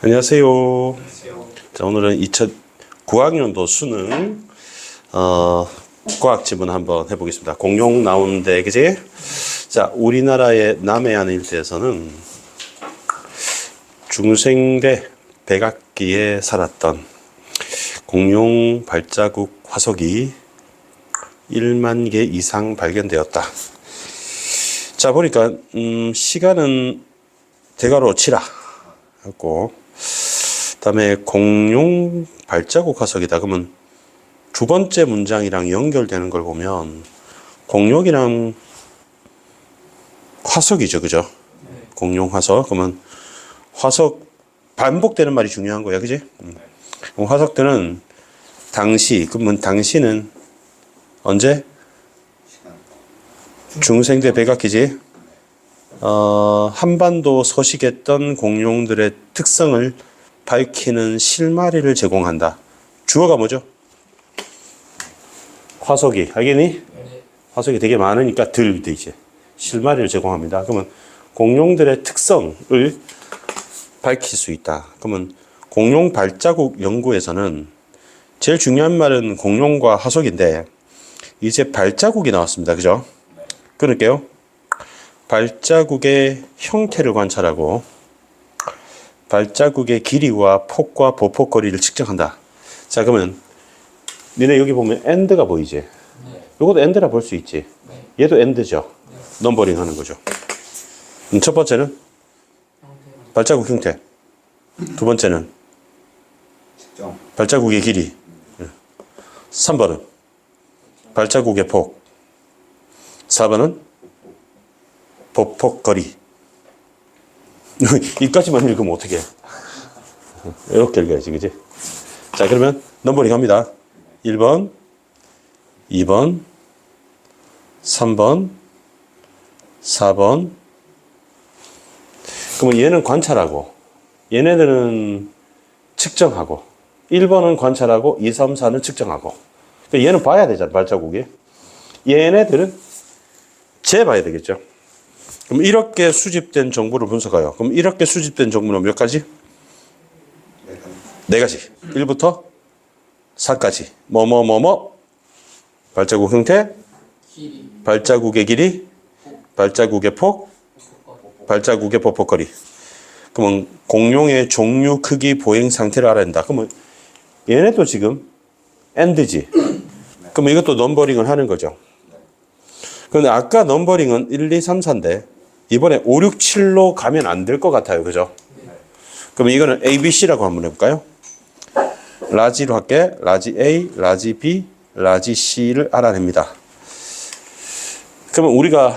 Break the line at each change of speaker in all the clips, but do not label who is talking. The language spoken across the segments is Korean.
안녕하세요. 자, 오늘은 2009학년도 수능 과학 지문 한번 해보겠습니다. 공룡 나오는데, 그지? 자, 우리나라의 남해안 일대에서는 중생대 백악기에 살았던 공룡 발자국 화석이 1만 개 이상 발견되었다. 자, 보니까 시간은 대괄호 치라 하고, 그다음에 공룡 발자국 화석이다. 그러면 두 번째 문장이랑 연결되는 걸 보면 공룡이랑 화석이죠, 그죠? 공룡 화석. 그러면 화석 반복되는 말이 중요한 거야, 그지? 그럼 화석들은 당시, 그러면 당시는 언제? 중생대 백악기지. 한반도 서식했던 공룡들의 특성을 밝히는 실마리를 제공한다. 주어가 뭐죠? 화석이. 알겠니? 화석이 되게 많으니까 돼 이제. 실마리를 제공합니다. 그러면 공룡들의 특성을 밝힐 수 있다. 그러면 공룡 발자국 연구에서는 제일 중요한 말은 공룡과 화석인데, 이제 발자국이 나왔습니다. 그죠? 끊을게요. 발자국의 형태를 관찰하고 발자국의 길이와 폭과 보폭거리를 측정한다. 자, 그러면 니네 여기 보면 엔드가 보이지? 이것도 엔드라 볼 수 있지? 얘도 엔드죠? 넘버링 하는 거죠. 첫 번째는 발자국 형태. 두 번째는 발자국의 길이. 3번은 발자국의 폭. 4번은 보폭거리. 이까지만 읽으면 어떻게 해? 이렇게 읽어야지, 그지? 자, 그러면 넘버링 합니다. 1번, 2번, 3번, 4번. 그러면 얘는 관찰하고, 얘네들은 측정하고, 1번은 관찰하고, 2, 3, 4는 측정하고. 그러니까 얘는 봐야 되잖아, 발자국이. 얘네들은 재봐야 되겠죠. 그럼 이렇게 수집된 정보를 분석해요. 그럼 이렇게 수집된 정보는 몇 가지? 네 가지. 1부터 4까지. 발자국 형태, 발자국의 길이, 발자국의 폭, 발자국의 보폭거리. 그러면 공룡의 종류, 크기, 보행 상태를 알아야 된다. 그러면 얘네도 지금 엔드지. 그러면 이것도 넘버링을 하는 거죠. 그런데 아까 넘버링은 1, 2, 3, 4인데 이번에 5, 6, 7로 가면 안 될 것 같아요. 그죠? 그러면 이거는 A, B, C라고 한번 해볼까요? 라지로 할게. 라지 A, 라지 B, 라지 C를 알아냅니다. 그러면 우리가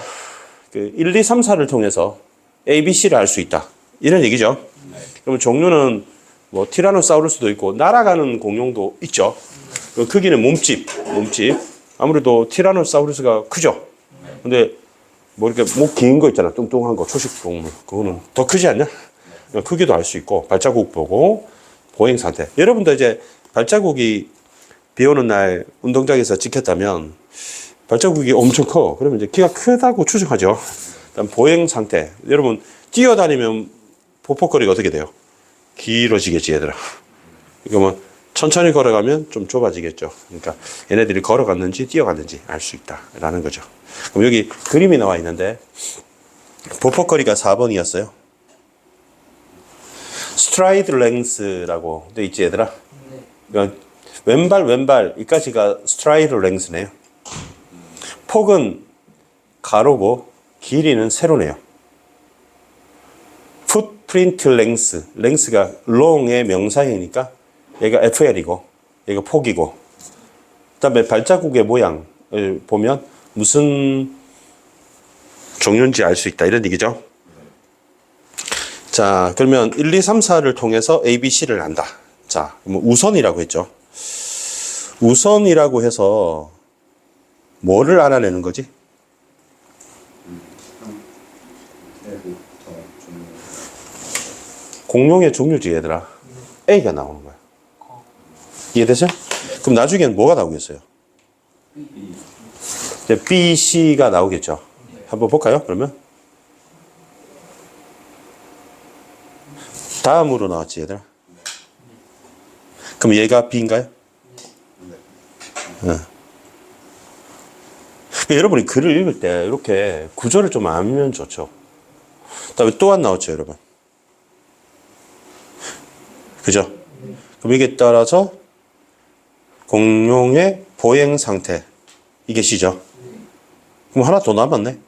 1, 2, 3, 4를 통해서 A, B, C를 알 수 있다. 이런 얘기죠. 그러면 종류는 뭐 티라노사우루스도 있고 날아가는 공룡도 있죠. 크기는 몸집. 아무래도 티라노사우루스가 크죠. 근데 뭐 이렇게 목 긴 거 있잖아. 뚱뚱한 거, 초식 동물. 그거는 더 크지 않냐? 크기도 알 수 있고, 발자국 보고, 보행 상태. 여러분도 이제 발자국이 비 오는 날 운동장에서 찍혔다면 발자국이 엄청 커. 그러면 이제 키가 크다고 추정하죠. 그다음 보행 상태. 여러분 뛰어다니면 보폭거리가 어떻게 돼요? 길어지겠지, 얘들아. 그러면 천천히 걸어가면 좀 좁아지겠죠. 그러니까 얘네들이 걸어갔는지 뛰어갔는지 알 수 있다라는 거죠. 그럼 여기 그림이 나와 있는데 보폭거리가 4번이었어요. 스트라이드 랭스라고 돼 있지, 얘들아? 그러니까 왼발 이까지가 스트라이드 랭스네요. 폭은 가로고 길이는 세로네요. 풋프린트 랭스가 long의 명사이니까 얘가 FL이고 얘가 폭이고, 그다음에 발자국의 모양을 보면 무슨 종류인지 알 수 있다, 이런 얘기죠. 자, 그러면 1, 2, 3, 4를 통해서 A, B, C를 안다. 자, 그러면 우선이라고 했죠. 우선이라고 해서 뭐를 알아내는 거지? 공룡의 종류지, 얘들아. A가 나오는 거야. 이해되죠? 그럼 나중에는 뭐가 나오겠어요? B, C가 나오겠죠. 한번 볼까요? 그러면 다음으로 나왔지 얘들아. 그럼 얘가 B인가요? 네. 여러분이 글을 읽을 때 이렇게 구조를 좀 알면 좋죠. 그다음에 또 한 나왔죠, 여러분. 그죠? 그럼 이게 따라서 공룡의 보행 상태 이게 C죠. 그럼 하나 더 남았네.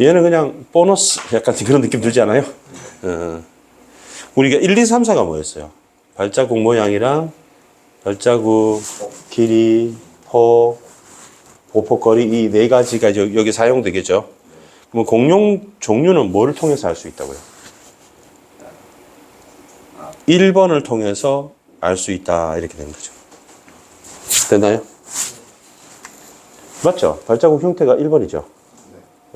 얘는 그냥 보너스 약간 그런 느낌 들지 않아요? 우리가 1, 2, 3, 4가 뭐였어요? 발자국 모양이랑 발자국 길이, 보폭거리 이 네 가지가 여기 사용되겠죠. 그럼 공룡 종류는 뭐를 통해서 알 수 있다고요? 1번을 통해서 알 수 있다 이렇게 되는 거죠. 됐나요? 맞죠? 발자국 형태가 1번이죠.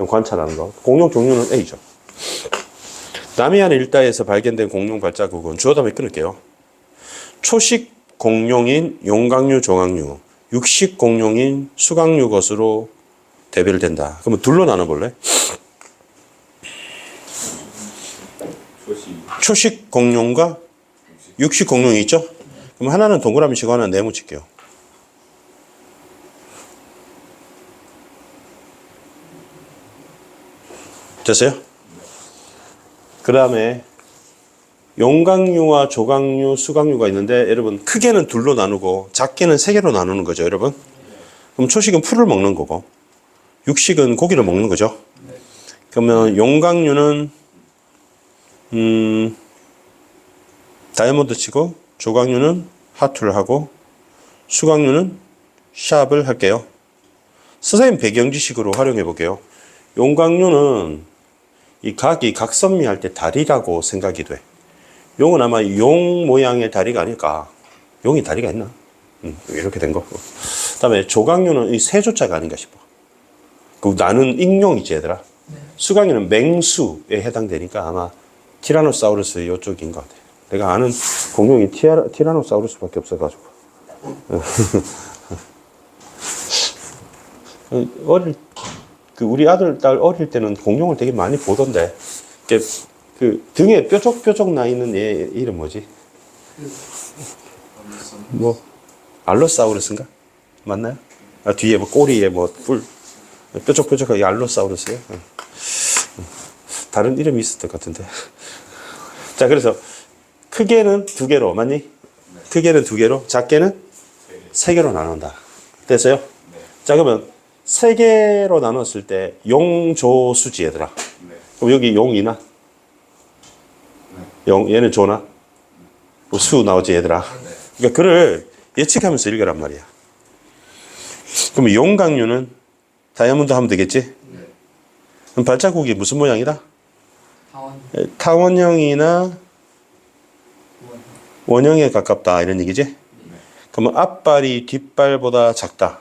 관찰하는 거. 공룡 종류는 A죠. 나미안 일대에서 발견된 공룡 발자국은 주어 다음에 끊을게요. 초식 공룡인 용광류, 조각류, 육식 공룡인 수각류 것으로 대별된다. 그러면 둘로 나눠볼래? 초식 공룡과 육식 공룡이 있죠? 그럼 하나는 동그라미 치고 하나는 네모 칠게요. 됐어요? 그 다음에 용광류와 조각류, 수각류가 있는데 여러분 크게는 둘로 나누고 작게는 세 개로 나누는 거죠, 여러분. 그럼 초식은 풀을 먹는 거고 육식은 고기를 먹는 거죠. 그러면 용광류는 다이아몬드 치고 조각류는 하트를 하고 수각류는 샵을 할게요. 선생님 배경지식으로 활용해 볼게요. 용광류는 이 각이 각선미 할 때 다리라고 생각이 돼. 용은 아마 용 모양의 다리가 아닐까. 용이 다리가 있나? 이렇게 된 거. 그 다음에 조각류는 이 세조자가 아닌가 싶어. 그 나는 익룡이지 얘들아. 수각류는 맹수에 해당되니까 아마 티라노사우루스 이쪽인 것 같아. 내가 아는 공룡이 티라노사우루스밖에 없어가지고. 우리 아들, 딸 어릴 때는 공룡을 되게 많이 보던데. 그 등에 뾰족뾰족 나 있는 얘 이름 뭐지? 뭐 알로사우루스인가? 맞나요? 아, 뒤에 뭐 꼬리에 뭐 뿔 뾰족뾰족하게 알로사우루스예요. 다른 이름이 있을 것 같은데. 자, 그래서 크게는 두 개로 맞니? 크게는 두 개로, 작게는 세 개로 나눈다. 됐어요? 자, 그러면 세 개로 나눴을 때 용조수지 얘들아. 그럼 여기 용이나? 얘는 조나? 수 나오지 얘들아. 그러니까 그를 예측하면서 읽으란 말이야. 그럼 용광류는 다이아몬드 하면 되겠지? 그럼 발자국이 무슨 모양이다? 타원형이나 원형에 가깝다 이런 얘기지? 그러면 앞발이 뒷발보다 작다.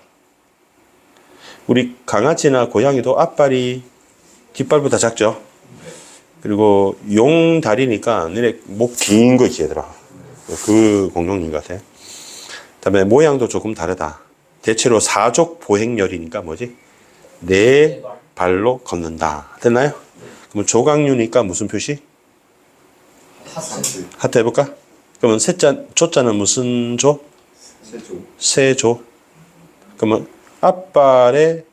우리 강아지나 고양이도 앞발이 뒷발보다 작죠? 그리고 용 다리니까 너네 목 긴 거 있지 얘들아. 그 공룡인 것 같아. 그다음에 모양도 조금 다르다. 대체로 사족 보행렬이니까 뭐지? 네 발로 걷는다. 됐나요? 그러면 조각류니까 무슨 표시? 하트 해볼까? 그러면 조자는 무슨 조? 세조. 그러면 앞발의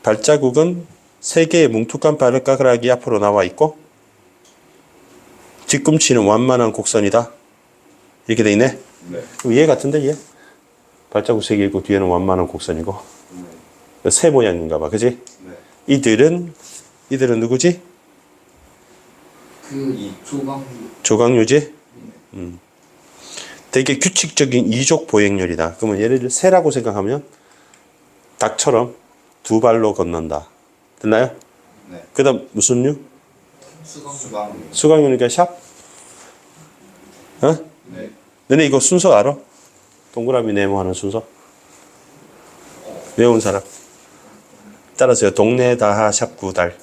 발자국은 세 개의 뭉툭한 발가락이 앞으로 나와 있고 뒤꿈치는 완만한 곡선이다. 이렇게 돼 있네. 그럼 얘 같은데 얘? 발자국 세 개 있고 뒤에는 완만한 곡선이고 새 모양인가 봐. 그지? 이들은 누구지? 조각류지? 되게 규칙적인 이족 보행렬이다. 그러면 얘를 새라고 생각하면 닭처럼 두 발로 걷는다. 됐나요? 그 다음 무슨 류? 수각류니까 샵? 어? 너네 이거 순서 알아? 동그라미 네모하는 순서? 외운 사람? 따라서요. 동네 다하 샵 구달.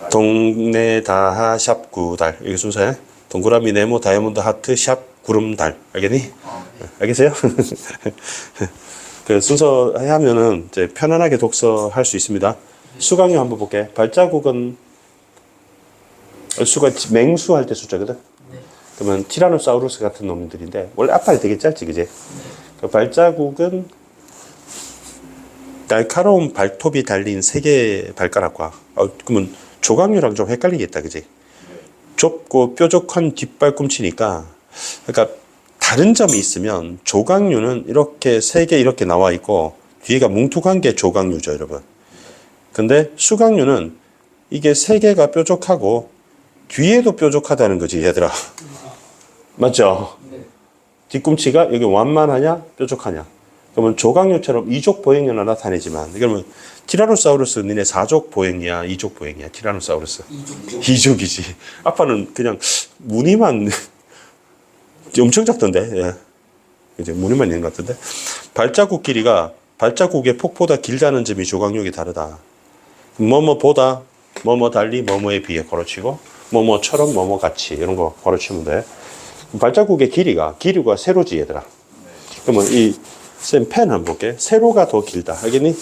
동네 다하 샵 구달. 이게 순서야? 동그라미 네모 다이아몬드 하트 샵 구름 달. 알겠니? 알겠어요? 그 순서 하면은 이제 편안하게 독서할 수 있습니다. 수강료 한번 볼게. 발자국은 수가 맹수할 때 숫자거든. 그러면 티라노사우루스 같은 놈들인데 원래 앞발이 되게 짧지, 그지? 그 발자국은 날카로운 발톱이 달린 3개의 발가락과 그러면 조각류랑 좀 헷갈리겠다, 그지? 좁고 뾰족한 뒷발꿈치니까 그러니까 다른 점이 있으면 조각류는 이렇게 3개 이렇게 나와 있고 뒤에가 뭉툭한 게 조각류죠, 여러분. 근데 수각류는 이게 3개가 뾰족하고 뒤에도 뾰족하다는 거지, 얘들아. 맞죠? 뒤꿈치가 여기 완만하냐 뾰족하냐. 그러면 조각류처럼 이족 보행류나 나타내지만 그러면 티라노사우루스 니네 4족 보행이야 2족 보행이야 티라노사우루스 2족이지. 아빠는 그냥 무늬만 엄청 작던데. 예. 이제 무늬만 있는 것 같은데 발자국 길이가 발자국의 폭보다 길다는 점이 조각력이 다르다. 뭐뭐보다 뭐뭐 달리 뭐뭐에 비해 걸어치고 뭐뭐처럼 뭐뭐 같이 이런 거 걸어치면 돼. 발자국의 길이가 세로지 얘들아. 그러면 이 쌤 펜 한번 볼게. 세로가 더 길다. 알겠니?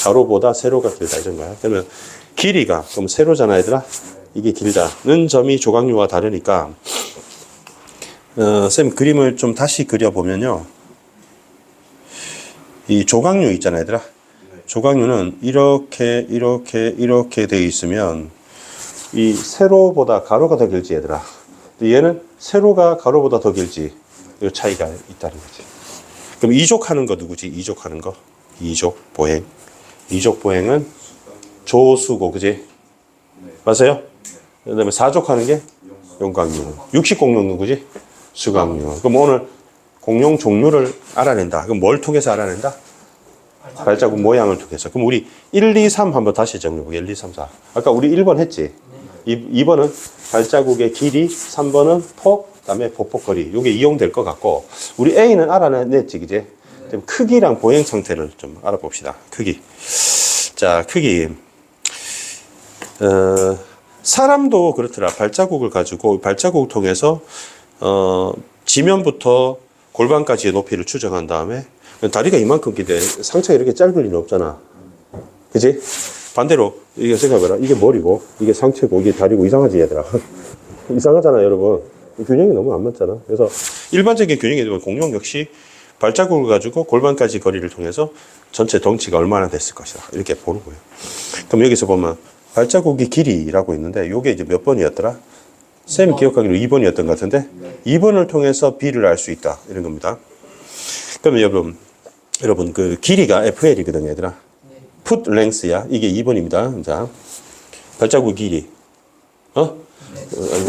가로보다 세로가 길다 이런 거야. 그러면 길이가 그럼 세로잖아 얘들아. 이게 길다는 점이 조각류와 다르니까 쌤 그림을 좀 다시 그려보면요. 이 조각류 있잖아 얘들아. 조각류는 이렇게 되어 있으면 이 세로보다 가로가 더 길지 얘들아. 얘는 세로가 가로보다 더 길지. 이 차이가 있다는 거지. 그럼 이족하는 거 누구지? 이족하는 거. 이족 보행. 이족 보행은 조수고, 그지? 맞아요? 그 다음에 사족하는 게 용각류. 육식 공룡 누구지? 수각류. 그럼 오늘 공룡 종류를 알아낸다. 그럼 뭘 통해서 알아낸다? 발자국 모양을 통해서. 그럼 우리 1, 2, 3 한번 다시 정리해보게. 1, 2, 3, 4. 아까 우리 1번 했지? 2번은 발자국의 길이, 3번은 폭, 그 다음에 보폭거리. 이게 이용될 것 같고, 우리 A는 알아냈지, 그제? 그럼 크기랑 보행 상태를 좀 알아봅시다. 크기. 자, 크기. 사람도 그렇더라. 발자국을 가지고, 발자국을 통해서, 지면부터 골반까지의 높이를 추정한 다음에, 다리가 이만큼 긴데 상체가 이렇게 짧을 리는 없잖아. 그지? 반대로, 이게 생각해봐라. 이게 머리고, 이게 상체고, 이게 다리고, 이상하지, 얘들아. 이상하잖아, 여러분. 균형이 너무 안 맞잖아. 그래서 일반적인 균형이 되면 공룡 역시 발자국을 가지고 골반까지 거리를 통해서 전체 덩치가 얼마나 됐을 것이다. 이렇게 보는 거예요. 그럼 여기서 보면 발자국의 길이라고 있는데, 요게 이제 몇 번이었더라? 쌤이 기억하기로 2번이었던 것 같은데, 2번을 통해서 B를 알 수 있다. 이런 겁니다. 그러면 여러분, 그 길이가 FL이거든요, 얘들아. 풋 랭스야. 이게 2번입니다. 자, 발자국 길이.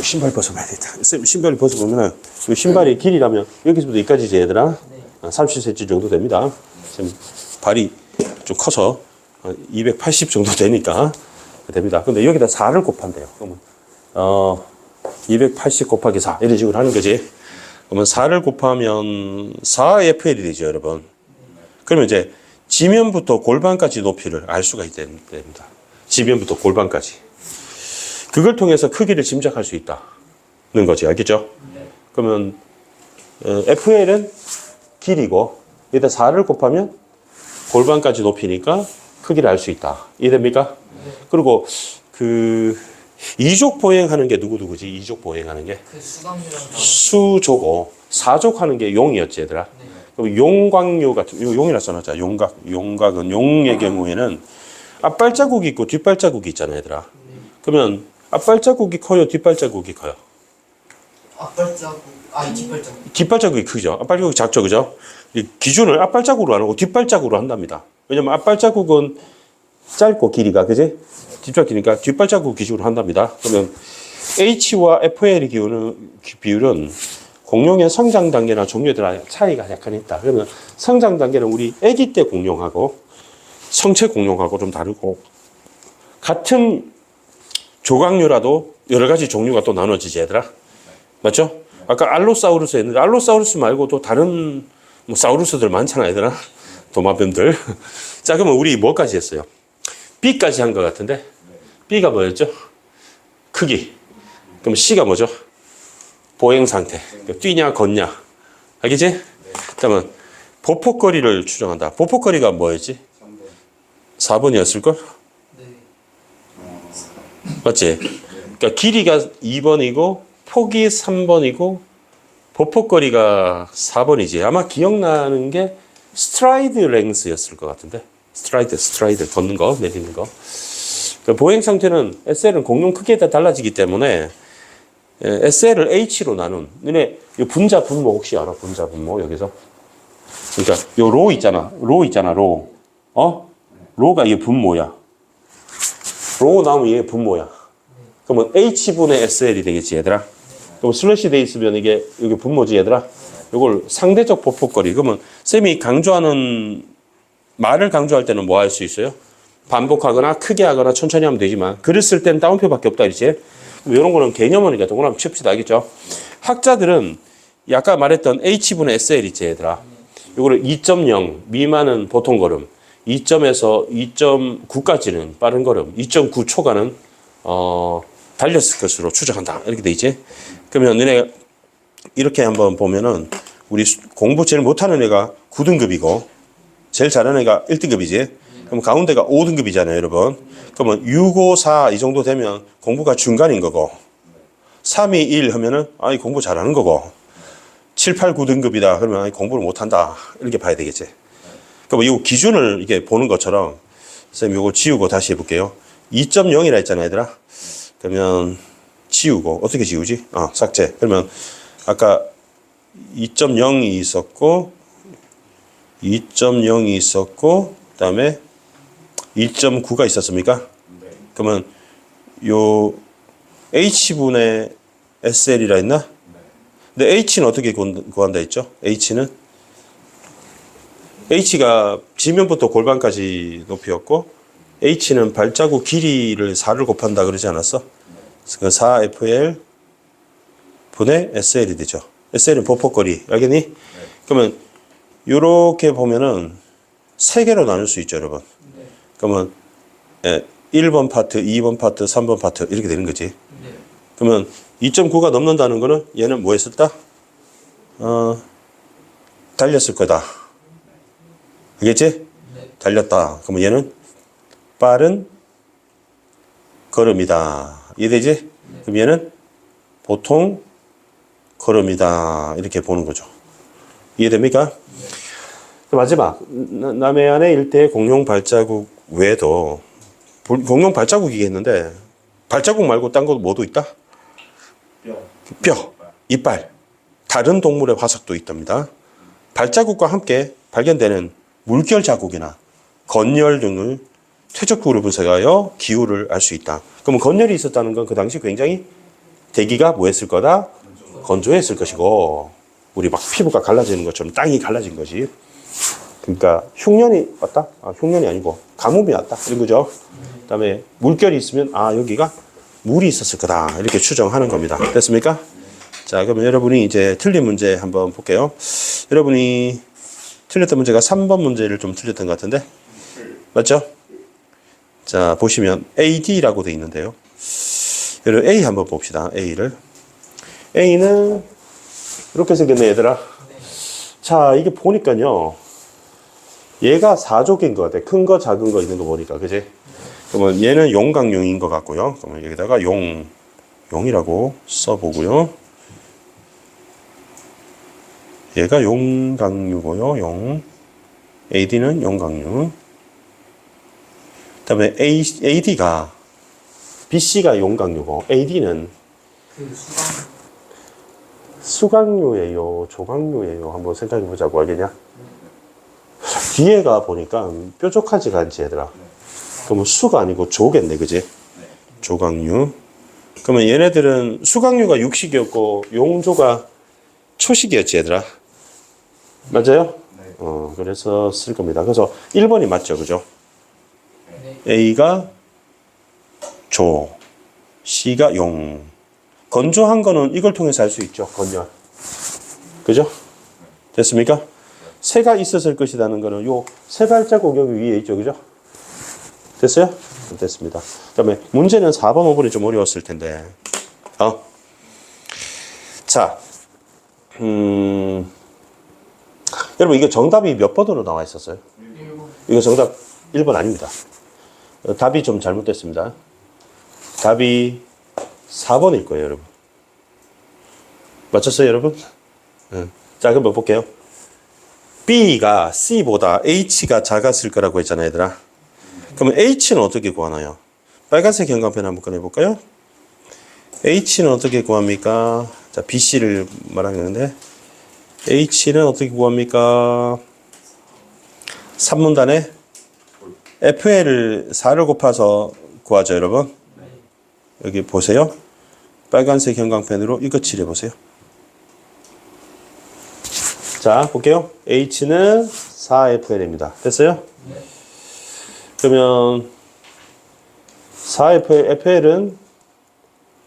신발 벗어봐야 되겠다. 쌤, 신발을 벗어보면은, 신발이 길이라면, 여기서부터 여기까지지, 얘들아. 30cm 정도 됩니다. 쌤, 발이 좀 커서, 280 정도 되니까, 됩니다. 근데 여기다 4를 곱한대요. 그러면, 280 곱하기 4. 이런 식으로 하는 거지. 그러면 4를 곱하면 4FL이 되죠, 여러분. 그러면 이제, 지면부터 골반까지 높이를 알 수가 됩니다. 지면부터 골반까지. 그걸 통해서 크기를 짐작할 수 있다는 거지. 알겠죠? 그러면 FL은 길이고 여기다 4를 곱하면 골반까지 높이니까 크기를 알 수 있다. 이해됩니까? 그리고 그 이족 보행하는 게 누구지? 이족 보행하는 게 수조고 4족 하는 게 용이었지, 얘들아. 그럼 용광류 같은 용이라 써놨자. 용각은 용의 경우에는 앞발자국이 있고 뒷발자국이 있잖아, 얘들아. 그러면 앞발자국이 커요, 뒷발자국이 커요? 뒷발자국이 크죠. 앞발자국이 작죠, 그죠? 기준을 앞발자국으로 안 하고 뒷발자국으로 한답니다. 왜냐면 앞발자국은 짧고 길이가, 그지? 뒷발자국이니까 뒷발자국 기준으로 한답니다. 그러면 H와 FL의 비율은 공룡의 성장 단계나 종류에 따라 차이가 약간 있다. 그러면 성장 단계는 우리 아기 때 공룡하고 성체 공룡하고 좀 다르고, 같은 조각류라도 여러 가지 종류가 또 나눠지지, 얘들아. 맞죠? 아까 알로사우루스 했는데, 알로사우루스 말고 또 다른 뭐 사우루스들 많잖아, 얘들아. 도마뱀들. 자, 그러면 우리 뭐까지 했어요? B까지 한 것 같은데, B가 뭐였죠? 크기. 그럼 C가 뭐죠? 보행 상태. 뛰냐, 걷냐. 알겠지? 그러면 보폭거리를 추정한다. 보폭거리가 뭐였지? 4번이었을걸? 맞지? 그러니까 길이가 2번이고 폭이 3번이고 보폭거리가 4번이지. 아마 기억나는 게 스트라이드 랭스였을 것 같은데. 스트라이드 걷는 거, 내리는 거. 그러니까 보행 상태는 SL은 공룡 크기에 따라 달라지기 때문에 SL을 H로 나눈. 너네 분자 분모 혹시 알아? 분자 분모 여기서. 그러니까 요 로 있잖아. 로. 로가 이게 분모야. 로 나오면 이게 분모야. 그러면 H분의 SL이 되겠지, 얘들아. 그럼 슬래시 돼 있으면 이게 여기 분모지, 얘들아. 이걸 상대적 보폭거리. 그러면 쌤이 말을 강조할 때는 뭐 할 수 있어요? 반복하거나 크게 하거나 천천히 하면 되지만 글을 쓸 때는 따옴표밖에 없다, 이렇지? 이런 거는 개념이니까 동그라미 칩시다, 알겠죠? 학자들은 아까 말했던 H분의 SL 있지, 얘들아. 이거를 2.0 미만은 보통 걸음, 2점에서 2.9까지는 빠른 걸음, 2.9 초과는 달렸을 것으로 추정한다. 이렇게 돼 있지. 그러면 너네 이렇게 한번 보면은 우리 공부 제일 못하는 애가 9등급이고 제일 잘하는 애가 1등급이지. 그럼 가운데가 5등급이잖아요, 여러분. 그러면 6, 5, 4 이 정도 되면 공부가 중간인 거고 3, 2, 1 하면은 공부 잘하는 거고 7, 8, 9등급이다. 그러면 공부를 못한다. 이렇게 봐야 되겠지. 그럼 이 기준을 이렇게 보는 것처럼 선생님 이거 지우고 다시 해볼게요. 2.0이라 했잖아요, 얘들아. 그러면 지우고 어떻게 지우지? 삭제. 그러면 아까 2.0이 있었고 2.0이 있었고 그다음에 2.9가 있었습니까? 그러면 요 H분의 SL이라 했나? 근데 H는 어떻게 구한다 했죠? H가 지면부터 골반까지 높이였고 H는 발자국 길이를 4를 곱한다 그러지 않았어? 그러니까 4FL 분의 SL이 되죠. SL은 보폭거리. 알겠니? 그러면 요렇게 보면은 3개로 나눌 수 있죠, 여러분. 그러면 1번 파트, 2번 파트, 3번 파트 이렇게 되는 거지. 그러면 2.9가 넘는다는 거는 얘는 뭐 했었다? 달렸을 거다. 알겠지? 달렸다. 그러면 얘는 빠른 걸음이다. 이해되지? 그럼 얘는 보통 걸음이다. 이렇게 보는 거죠. 이해됩니까? 마지막 남해안의 일대 공룡 발자국 외에도 공룡 발자국이겠는데 발자국 말고 딴 거 뭐도 있다? 뼈, 이빨, 다른 동물의 화석도 있답니다. 발자국과 함께 발견되는 물결 자국이나 건열 등을 퇴적도를 분석하여 기후를 알 수 있다. 그러면 건열이 있었다는 건 그 당시 굉장히 대기가 뭐 했을 거다? 건조했을 것이고 우리 막 피부가 갈라지는 것처럼 땅이 갈라진 거지. 그러니까 흉년이 왔다? 흉년이 아니고 가뭄이 왔다. 이런 거죠. 그 다음에 물결이 있으면 여기가 물이 있었을 거다. 이렇게 추정하는 겁니다. 됐습니까? 자, 그러면 여러분이 이제 틀린 문제 한번 볼게요. 여러분이 틀렸던 문제가 3번 문제를 좀 틀렸던 것 같은데 맞죠? 자, 보시면 AD라고 돼 있는데요. 여러분 A 한번 봅시다. A를. A는 이렇게 생겼네, 얘들아. 자, 이게 보니까요. 얘가 4족인 것 같아. 큰 거, 작은 거 있는 거 보니까. 그지? 그러면 얘는 용강용인 것 같고요. 그러면 여기다가 용이라고 써보고요. 얘가 용강류고요. AD는 용강류. 그 다음에 AD가 BC가 용강류고 AD는 수강류예요, 조강류예요. 한번 생각해 보자고. 알겠냐? 뒤에가 보니까 뾰족하지가 않지, 얘들아. 그러면 수가 아니고 조겠네, 그지? 조강류. 그러면 얘네들은 수강류가 육식이었고 용조가 초식이었지, 얘들아. 맞아요? 그래서 쓸 겁니다. 그래서 1번이 맞죠, 그죠? A가 조, C가 용. 건조한 거는 이걸 통해서 알 수 있죠, 건열. 그죠? 됐습니까? 새가 있었을 것이라는 거는 요 세 발자국 여기 위에 있죠, 그죠? 됐어요? 됐습니다. 그 다음에 문제는 4번, 5번이 좀 어려웠을 텐데. 자, 여러분 이거 정답이 몇 번으로 나와 있었어요? 이거 정답 1번 아닙니다. 답이 좀 잘못됐습니다. 답이 4번일 거예요, 여러분. 맞췄어요, 여러분? 네. 자, 그럼 볼게요. B가 C보다 H가 작았을 거라고 했잖아요, 얘들아. 그러면 H는 어떻게 구하나요? 빨간색 형광펜 한번 꺼내볼까요? H는 어떻게 구합니까? 자, BC를 말하는 건데, H는 어떻게 구합니까? 3문단에 FL을 4를 곱해서 구하죠, 여러분. 여기 보세요. 빨간색 형광펜으로 이거 칠해보세요. 자, 볼게요. H는 4FL입니다. 됐어요? 그러면 4FL은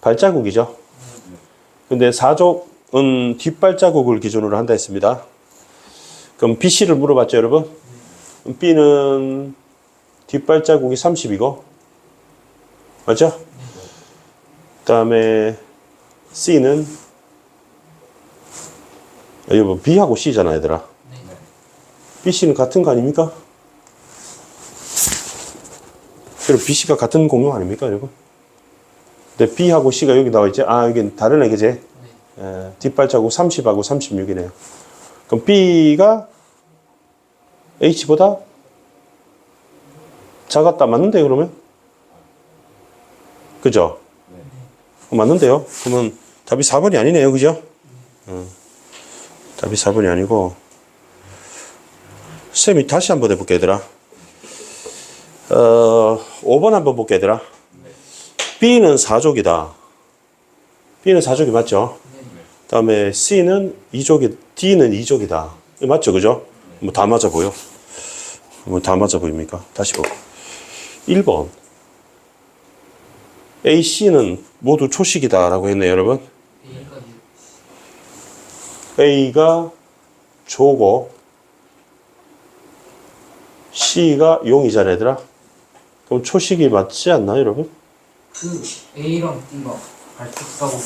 발자국이죠. 근데 4족은 뒷발자국을 기준으로 한다 했습니다. 그럼 BC를 물어봤죠, 여러분? B는 뒷발자국이 30이고, 맞죠? 그 다음에 C는, 여러분, B하고 C잖아, 얘들아. BC는 같은 거 아닙니까? 그럼 BC가 같은 공용 아닙니까, 여러분? 근데 B하고 C가 여기 나와 있지? 아, 여긴 다르네, 그지? 뒷발자국 30하고 36이네요. 그럼 B가 H보다 작았다. 맞는데요, 그러면? 그죠? 맞는데요? 그러면 답이 4번이 아니네요, 그죠? 답이 4번이 아니고. 쌤이 다시 한번 해볼게, 얘들아. 5번 한번 볼게, 얘들아. B는 4족이다. B는 4족이 맞죠? 그 다음에 C는 2족이, D는 2족이다. 맞죠, 그죠? 뭐 다 맞아 보여? 뭐 다 맞아 보입니까? 다시 보고. 1번. A, C는 모두 초식이다 라고 했네요, 여러분. A가 조고 C가 용이잖아, 얘들아. 그럼 초식이 맞지 않나요, 여러분?
그 A랑 B가 발톱 싸고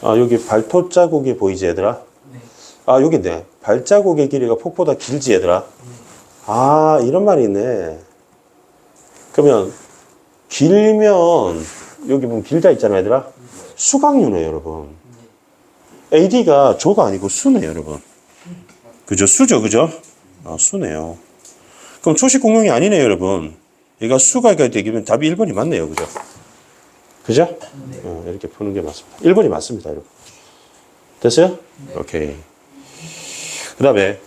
아, 여기 발톱 자국이 보이지, 얘들아?
네.
아, 여기 있네. 발자국의 길이가 폭보다 길지, 얘들아? 아, 이런 말이 있네. 그러면 길면 여기 보면 길다 있잖아요, 얘들아? 수각류네, 여러분. AD가 조가 아니고 수네요, 여러분. 그죠? 수죠, 그죠? 아, 수네요. 그럼 초식 공룡이 아니네요, 여러분. 얘가 수가 되면 답이 1번이 맞네요, 그죠? 그죠? 이렇게 푸는 게 맞습니다. 1번이 맞습니다, 여러분. 됐어요? 네. 오케이. 그 다음에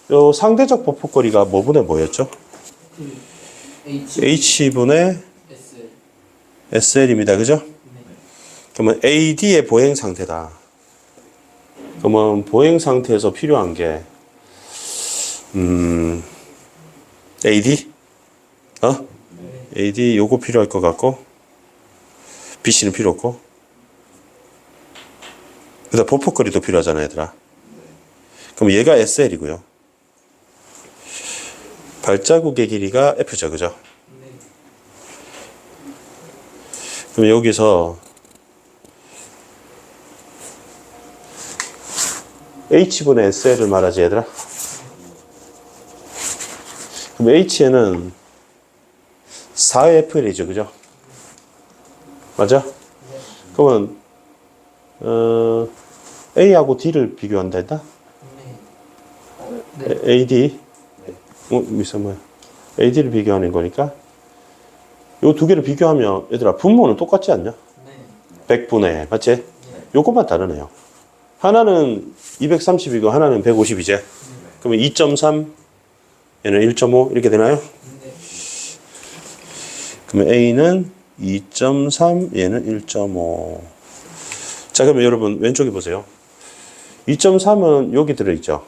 요 상대적 보폭거리가 뭐분의 뭐였죠? H분의 SL입니다. 그죠? 그러면 AD의 보행 상태다. 그러면 보행 상태에서 필요한 게 AD? AD 요거 필요할 것 같고 BC는 필요 없고 그다음 보폭거리도 필요하잖아, 얘들아. 그럼 얘가 SL이고요. 발자국의 길이가 F죠, 그죠? 그럼 여기서 H분의 SL을 말하지, 얘들아. 그럼 H에는 4FL이죠, 그죠? 맞아? 그러면 A하고 D를 비교한다 했다?
네.
AD 미서 뭐야? AD를 비교하는 거니까 요 두 개를 비교하면 얘들아 분모는 똑같지 않냐? 100분의 맞지? 요것만 다르네요. 하나는 230이고 하나는 150이지? 그러면 2.3 얘는 1.5 이렇게 되나요? 그러면 A는 2.3 얘는 1.5. 자, 그러면 여러분 왼쪽에 보세요. 2.3은 여기 들어있죠?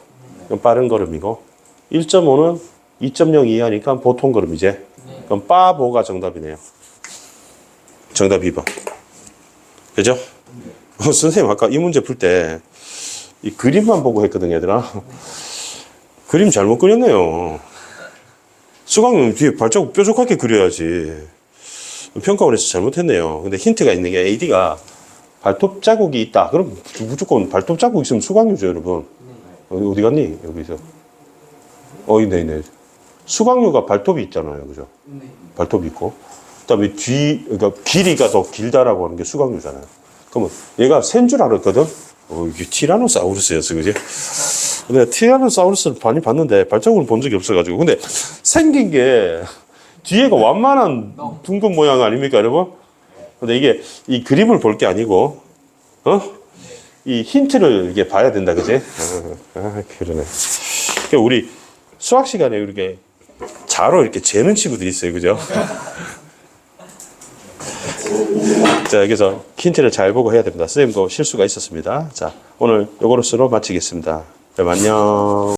빠른 걸음이고 1.5는 2.0 이하니까 보통 걸음이지? 그럼 빠보가 정답이네요. 정답 2번. 그죠? 선생님 아까 이 문제 풀 때 이 그림만 보고 했거든요, 얘들아. 그림 잘못 그렸네요. 수강은 뒤에 발자국 뾰족하게 그려야지. 평가원에서 잘못했네요. 근데 힌트가 있는 게 AD가 발톱 자국이 있다. 그럼 무조건 발톱 자국 있으면 수강류죠, 여러분. 어디 갔니? 여기서. 있네. 수강류가 발톱이 있잖아요, 그죠? 발톱이 있고. 그다음에 그러니까 길이가 더 길다라고 하는 게 수강류잖아요. 그러면 얘가 센 줄 알았거든. 이게 티라노사우루스였어, 그지? 근데 티라노사우루스를 많이 봤는데 발자국을 본 적이 없어가지고. 근데 생긴 게 뒤에가 완만한 둥근 모양 아닙니까, 여러분? 근데 이게 이 그림을 볼 게 아니고, 이 힌트를 이게 봐야 된다, 그지? 그러네. 그러니까 우리 수학 시간에 이렇게 자로 이렇게 재는 친구들이 있어요, 그죠? 자, 여기서 힌트를 잘 보고 해야 됩니다. 선생님도 실수가 있었습니다. 자, 오늘 요거로서로 마치겠습니다. 그럼 안녕.